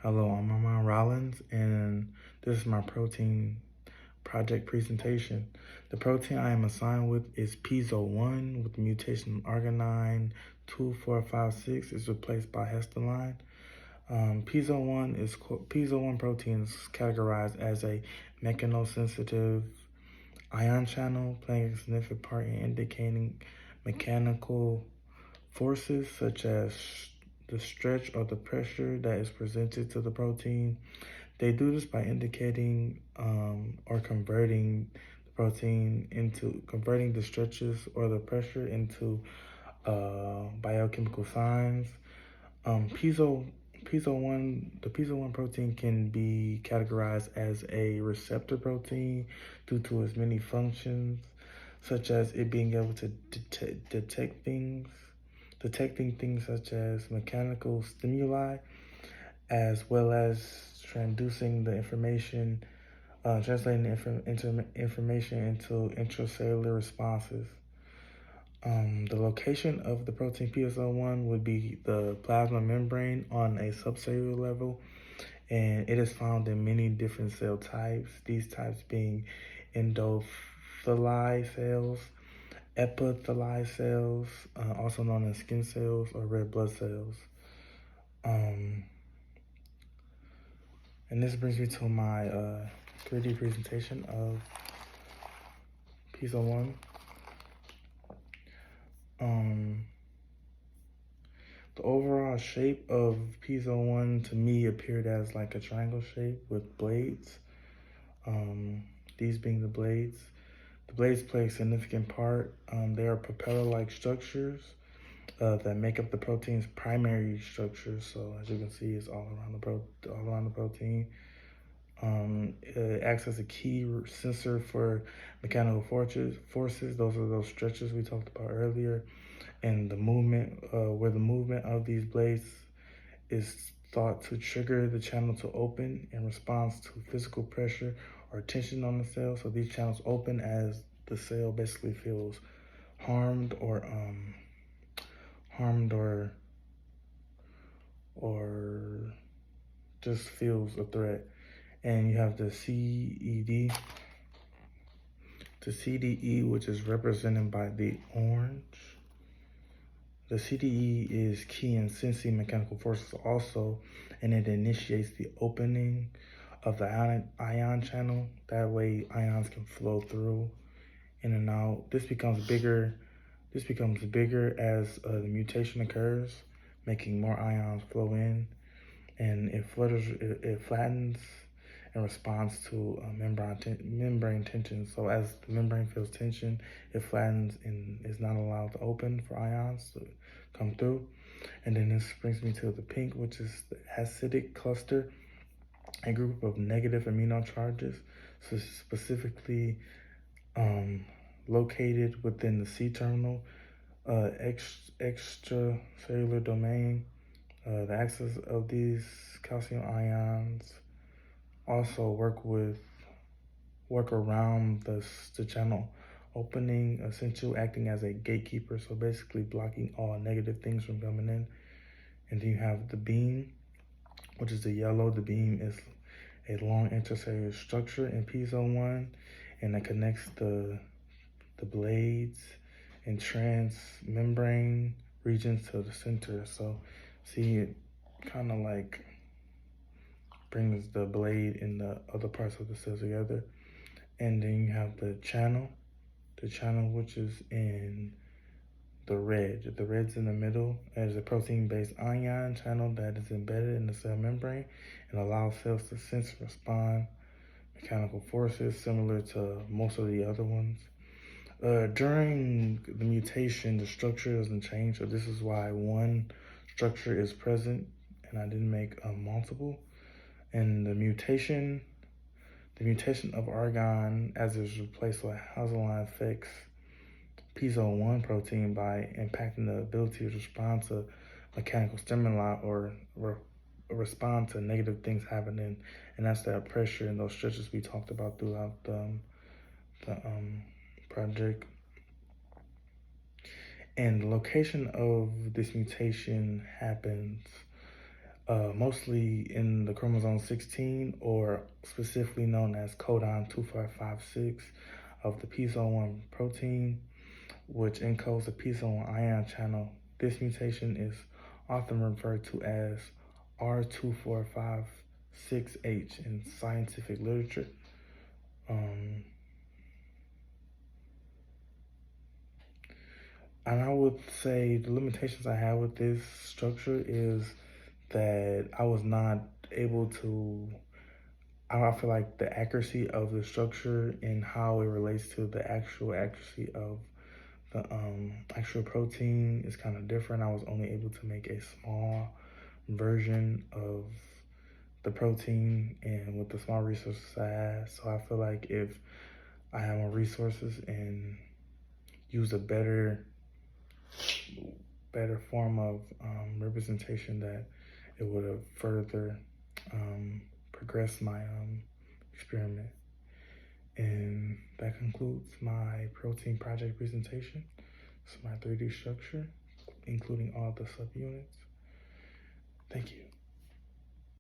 Hello, I'm Armon Rollins, and this is my protein project presentation. The protein I am assigned with is piezo-1 with the mutation arginine 2456 is replaced by histoline. Piezo-1 protein is categorized as a mechanosensitive ion channel, playing a significant part in indicating mechanical forces such as the stretch or the pressure that is presented to the protein. They do this by indicating or converting the stretches or the pressure into biochemical signs. Um, piezo, the piezo-1 protein can be categorized as a receptor protein due to its many functions, such as it being able to detecting things such as mechanical stimuli, as well as transducing the information, translating the information into intracellular responses. The location of the protein PSO1 would be the plasma membrane on a subcellular level, and it is found in many different cell types, these types being endothelial cells, epithelial cells, also known as skin cells or red blood cells. And this brings me to my 3D presentation of piezo-1. The overall shape of piezo-1 to me appeared as like a triangle shape with blades. These being the blades. The blades play a significant part. They are propeller-like structures that make up the protein's primary structure. So as you can see, it's all around the protein. It acts as a key sensor for mechanical forces. Those are those stretches we talked about earlier, and the movement, where the movement of these blades is thought to trigger the channel to open in response to physical pressure or tension on the cell. So these channels open as the cell basically feels harmed or just feels a threat. And you have the CED, the CDE, which is represented by the orange. The CDE is key in sensing mechanical forces also, and it initiates the opening of the ion channel. That way ions can flow through, in and out. This becomes bigger as the mutation occurs, making more ions flow in, and it flattens in response to membrane tension. So as the membrane feels tension, it flattens and is not allowed to open for ions to come through. And then this brings me to the pink, which is the acidic cluster, a group of negative amino charges, so specifically located within the C-terminal extracellular domain. The axis of these calcium ions also work around the channel opening, essentially acting as a gatekeeper, so basically blocking all negative things from coming in. And then you have the beam, which is the yellow. The beam is a long intracellular structure in piezo-1, and it connects the blades and transmembrane regions to the center. So see, it kind of like brings the blade and the other parts of the cell together. And then you have the channel which is in the red. The red's in the middle as a protein-based ion channel that is embedded in the cell membrane and allows cells to sense and respond mechanical forces similar to most of the other ones. During the mutation, the structure doesn't change, so this is why one structure is present and I didn't make multiple. And the mutation of argon as it's replaced by histoline affects piezo-1 protein by impacting the ability to respond to mechanical stimuli or respond to negative things happening, and that's that pressure and those stretches we talked about throughout the project. And the location of this mutation happens mostly in the chromosome 16, or specifically known as codon 2456 of the PSO1 protein, which encodes the PSO1 ion channel. This mutation is often referred to as R2456H in scientific literature. And I would say the limitations I have with this structure is that I was not able to, I feel like the accuracy of the structure and how it relates to the actual accuracy of the actual protein is kind of different. I was only able to make a small version of the protein and with the small resources I had. So I feel like if I had more resources and use a better form of representation, that it would have further progressed my experiment. And that concludes my protein project presentation. It's my 3D structure, including all the subunits. Thank you.